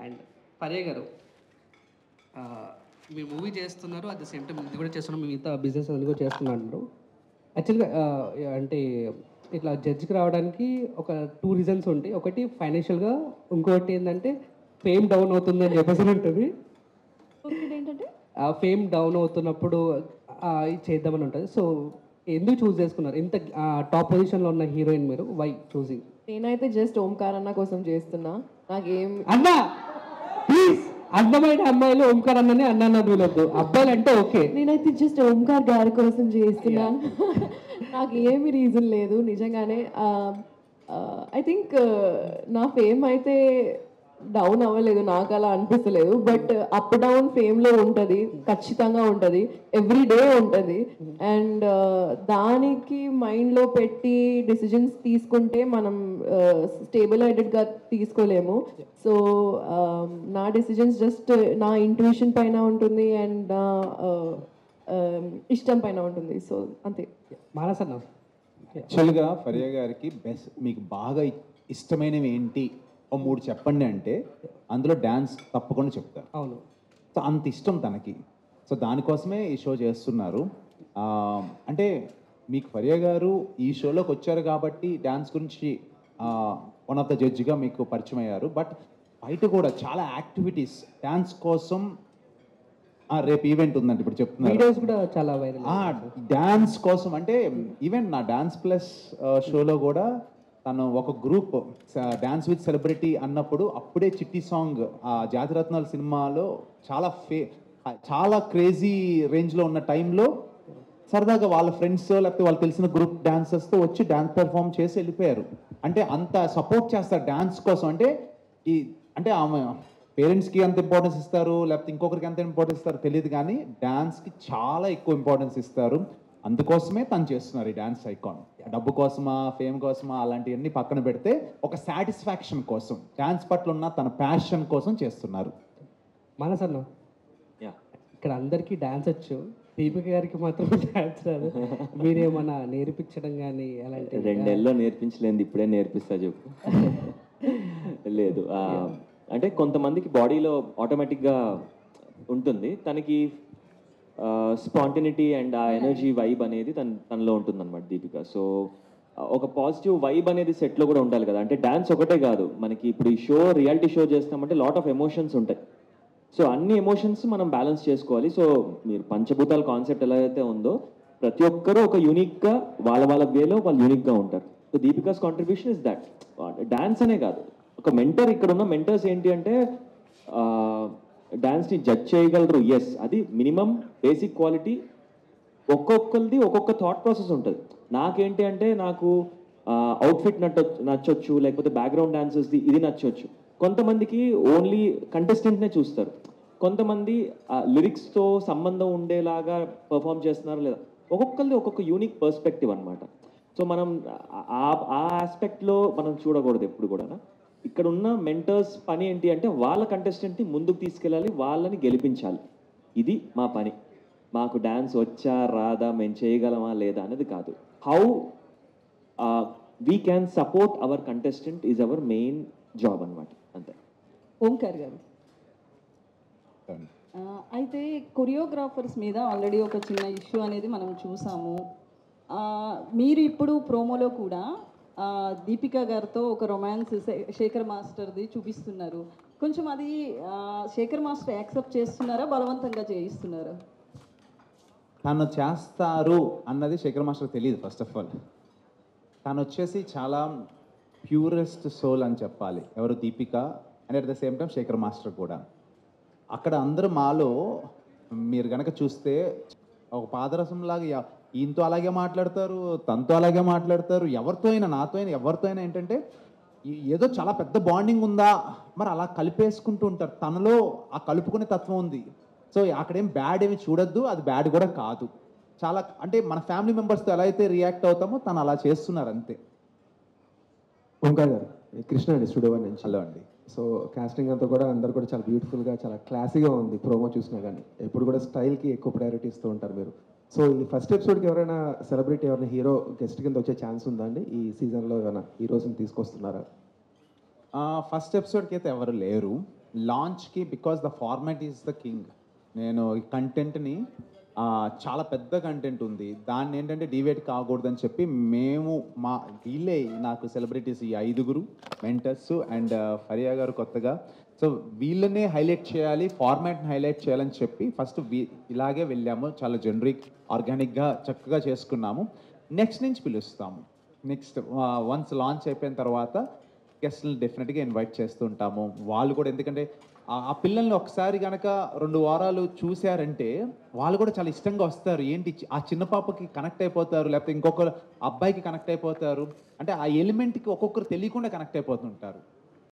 And పర్య గారు, మీరు movie చేస్తున్నారు, అట్ ద సేమ్ టైం ఇది కూడా చేస్తున్నారు, మీ మిగతా బిజినెస్ అది కూడా చేస్తున్నారు. యాక్చువల్గా అంటే ఇట్లా జడ్జికి రావడానికి ఒక 2 రీజన్స్ ఉంటాయి. ఒకటి ఫైనాన్షియల్గా, ఇంకోటి ఏంటంటే ఫేమ్ డౌన్ అవుతుందని చెప్పేసి ఉంటుంది. ఏంటంటే ఫేమ్ డౌన్ అవుతున్నప్పుడు ఇది చేద్దామని ఉంటుంది. సో ఎందుకు చూస్ చేసుకున్నారు? ఇంత టాప్ పొజిషన్లో ఉన్న హీరోయిన్ మీరు, వై చూసింగ్? నేనైతే జస్ట్ ఓంకార్ అన్న కోసం చేస్తున్నా. నాకేం అన్నా ప్లీజ్, అందమైన అమ్మాయిలు ఓంకార్ అన్ననే అన్న వీలొద్దు, అబ్బాయిలు అంటే ఓకే. నేనైతే జస్ట్ ఓంకార్ గారి కోసం చేస్తున్నాను. నాకు ఏమి రీజన్ లేదు నిజంగానే. ఐ థింక్ నా ఫేమ్ అయితే డౌన్ అవ్వలేదు, నాకు అలా అనిపిస్తలేదు. బట్ అప్ డౌన్ ఫేమ్లో ఉంటుంది, ఖచ్చితంగా ఉంటుంది, ఎవ్రీ డే ఉంటుంది. అండ్ దానికి మైండ్లో పెట్టి డిసిజన్స్ తీసుకుంటే మనం స్టేబులైటెడ్గా తీసుకోలేము. సో నా డిసిజన్స్ జస్ట్ నా ఇంట్యూషన్ పైన ఉంటుంది అండ్ నా ఇష్టం పైన ఉంటుంది. సో అంతే. మానసన్న, యాక్చువల్గా ఫరియా గారికి బెస్ట్, మీకు బాగా ఇష్టమైనవి ఏంటి ఓ 3 చెప్పండి అంటే అందులో డ్యాన్స్ తప్పకుండా చెప్తారు. అవును. సో అంత ఇష్టం తనకి. సో దానికోసమే ఈ షో చేస్తున్నారు. అంటే మీకు ఫరియా గారు ఈ షోలోకి వచ్చారు కాబట్టి డ్యాన్స్ గురించి వన్ ఆఫ్ ద జడ్జిగా మీకు పరిచయం అయ్యారు. బట్ బయట కూడా చాలా యాక్టివిటీస్ డ్యాన్స్ కోసం. రేపు ఈవెంట్ ఉందండి, ఇప్పుడు చెప్తున్నారు వీడియోస్ కూడా చాలా వైరల్. డ్యాన్స్ కోసం అంటే ఈవెన్ నా డాన్స్ ప్లస్ షోలో కూడా తను ఒక గ్రూప్ డ్యాన్స్ విత్ సెలబ్రిటీ అన్నప్పుడు అప్పుడే చిట్టి సాంగ్ జాతిరత్నాల సినిమాలో చాలా క్రేజీ రేంజ్లో ఉన్న టైంలో సరదాగా వాళ్ళ ఫ్రెండ్స్ లేకపోతే వాళ్ళు తెలిసిన గ్రూప్ డాన్సర్స్తో వచ్చి డ్యాన్స్ పెర్ఫామ్ చేసి వెళ్ళిపోయారు. అంటే అంత సపోర్ట్ చేస్తారు డ్యాన్స్ కోసం. అంటే ఆమె పేరెంట్స్కి ఎంత ఇంపార్టెన్స్ ఇస్తారు లేకపోతే ఇంకొకరికి ఎంత ఇంపార్టెన్స్ ఇస్తారో తెలియదు, కానీ డ్యాన్స్కి చాలా ఎక్కువ ఇంపార్టెన్స్ ఇస్తారు. అందుకోసమే తను చేస్తున్నారు ఈ డ్యాన్స్ ఐకాన్. డబ్బు కోసమా, ఫేమ్ కోసమా అలాంటివన్నీ పక్కన పెడితే ఒక సాటిస్ఫాక్షన్ కోసం, డ్యాన్స్ పట్ల ఉన్న తన ప్యాషన్ కోసం చేస్తున్నారు. మానసన్న, ఇక్కడ అందరికీ డ్యాన్స్ వచ్చు, దీపిక గారికి మాత్రం డ్యాన్స్ రాదు. మీరేమన్నా నేర్పించడం కానీ అలాంటి? 2 నెలల్లో నేర్పించలేదు, ఇప్పుడే నేర్పిస్తా చెప్పు. లేదు, అంటే కొంతమందికి బాడీలో ఆటోమేటిక్గా ఉంటుంది, తనకి స్పాంటినిటీ అండ్ ఆ ఎనర్జీ వైబ్ అనేది తనలో ఉంటుంది అనమాట దీపిక. సో ఒక పాజిటివ్ వైబ్ అనేది సెట్లో కూడా ఉండాలి కదా. అంటే డ్యాన్స్ ఒకటే కాదు మనకి, ఇప్పుడు ఈ షో రియాలిటీ షో చేస్తామంటే లాట్ ఆఫ్ ఎమోషన్స్ ఉంటాయి. సో అన్ని ఎమోషన్స్ మనం బ్యాలెన్స్ చేసుకోవాలి. సో మీరు పంచభూతాల కాన్సెప్ట్ ఎలా అయితే ఉందో ప్రతి ఒక్కరూ ఒక యూనిక్గా వాళ్ళ వేలో వాళ్ళు యూనిక్గా ఉంటారు. So Deepika's contribution is that. Dance అనే కాదు, ఒక మెంటర్, ఇక్కడ ఉన్న మెంటర్స్ ఏంటి అంటే డ్యాన్స్ని జడ్జ్ చేయగలరు. ఎస్, అది మినిమం బేసిక్ క్వాలిటీ. ఒక్కొక్కరిది ఒక్కొక్క థాట్ ప్రాసెస్ ఉంటుంది. నాకేంటి అంటే నాకు అవుట్ఫిట్ నచ్చొచ్చు, లేకపోతే బ్యాక్గ్రౌండ్ డాన్సర్స్ది ఇది నచ్చొచ్చు. కొంతమందికి ఓన్లీ కంటెస్టెంట్నే చూస్తారు, కొంతమంది లిరిక్స్తో సంబంధం ఉండేలాగా పర్ఫామ్ చేస్తున్నారు లేదా. ఒక్కొక్కరిది ఒక్కొక్క యూనిక్ పర్స్పెక్టివ్ అనమాట. సో మనం ఆ ఆస్పెక్ట్లో మనం చూడకూడదు ఎప్పుడు కూడా. ఇక్కడ ఉన్న మెంటర్స్ పని ఏంటి అంటే వాళ్ళ కంటెస్టెంట్ని ముందుకు తీసుకెళ్ళాలి, వాళ్ళని గెలిపించాలి. ఇది మా పని. మాకు డ్యాన్స్ వచ్చా రాదా, మేము చేయగలమా లేదా అనేది కాదు. How we can support our contestant is our main job అనమాట, అంతే. ఓంకార్ గారు, అయితే కొరియోగ్రాఫర్స్ మీద ఆల్రెడీ ఒక చిన్న ఇష్యూ అనేది మనం చూసాము. మీరు ఇప్పుడు ప్రోమోలో కూడా దీపిక గారితో ఒక రొమాన్స్ శేఖర్ మాస్టర్ది చూపిస్తున్నారు. కొంచెం అది శేఖర్ మాస్టర్ యాక్సెప్ట్ చేస్తున్నారా, బలవంతంగా చేయిస్తున్నారా? తను చేస్తారు అన్నది శేఖర్ మాస్టర్ తెలియదు. ఫస్ట్ ఆఫ్ ఆల్ తను వచ్చేసి చాలా ప్యూరెస్ట్ సోల్ అని చెప్పాలి. ఎవరు? Deepika. And at the same time Shekhar master కూడా. అక్కడ అందరూ మాలో మీరు కనుక చూస్తే ఒక పాదరసంలాగా ఈయనతో అలాగే మాట్లాడతారు, తనతో అలాగే మాట్లాడతారు, ఎవరితో అయినా, నాతో అయినా, ఎవరితో అయినా ఏంటంటే ఏదో చాలా పెద్ద బాండింగ్ ఉందా మరి అలా కలిపేసుకుంటూ ఉంటారు. తనలో ఆ కలుపుకునే తత్వం ఉంది. సో అక్కడేం బ్యాడ్ ఏమి చూడొద్దు, అది బ్యాడ్ కూడా కాదు. చాలా అంటే మన ఫ్యామిలీ మెంబర్స్తో ఎలా అయితే రియాక్ట్ అవుతామో తను అలా చేస్తున్నారు అంతే. ఓంకార్ గారు, కృష్ణ అండి, స్టూడియో 1 నుంచి. హలో అండి. సో కాస్టింగ్ అంతా కూడా అందరు కూడా చాలా బ్యూటిఫుల్గా, చాలా క్లాసీగా ఉంది. ప్రోమో చూసినా కానీ ఎప్పుడు కూడా స్టైల్కి ఎక్కువ ప్రయారిటీ ఇస్తూ ఉంటారు మీరు. సో ఈ ఫస్ట్ ఎపిసోడ్కి ఎవరైనా సెలబ్రిటీ, ఎవరైనా హీరో గెస్ట్ కింద వచ్చే ఛాన్స్ ఉందా అండి? ఈ సీజన్లో ఏమైనా హీరోస్ని తీసుకొస్తున్నారా? ఫస్ట్ ఎపిసోడ్కి అయితే ఎవరు లేరు. లాంచ్కి because the format is the king. నేను ఈ కంటెంట్ని చాలా పెద్ద కంటెంట్ ఉంది, దాన్ని ఏంటంటే డివేట్ కాకూడదని చెప్పి మేము వీళ్ళే నాకు సెలబ్రిటీస్ ఈ 5 మెంటర్స్ అండ్ ఫరియా గారు కొత్తగా, సో వీళ్ళనే హైలైట్ చేయాలి, ఫార్మాట్ని హైలైట్ చేయాలని చెప్పి ఫస్ట్ ఇలాగే వెళ్ళాము. చాలా జనరిక్ ఆర్గానిక్గా చక్కగా చేసుకున్నాము. నెక్స్ట్ నుంచి పిలుస్తాము. నెక్స్ట్ వన్స్ లాంచ్ అయిపోయిన తర్వాత గెస్ట్ని డెఫినెట్గా ఇన్వైట్ చేస్తుంటాము. వాళ్ళు కూడా, ఎందుకంటే ఆ పిల్లల్ని ఒకసారి కనుక 2 వారాలు చూశారంటే వాళ్ళు కూడా చాలా ఇష్టంగా వస్తారు. ఏంటి ఆ చిన్న పాపకి కనెక్ట్ అయిపోతారు, లేకపోతే ఇంకొక అబ్బాయికి కనెక్ట్ అయిపోతారు. అంటే ఆ ఎలిమెంట్కి ఒక్కొక్కరు తెలియకుండా కనెక్ట్ అయిపోతుంటారు.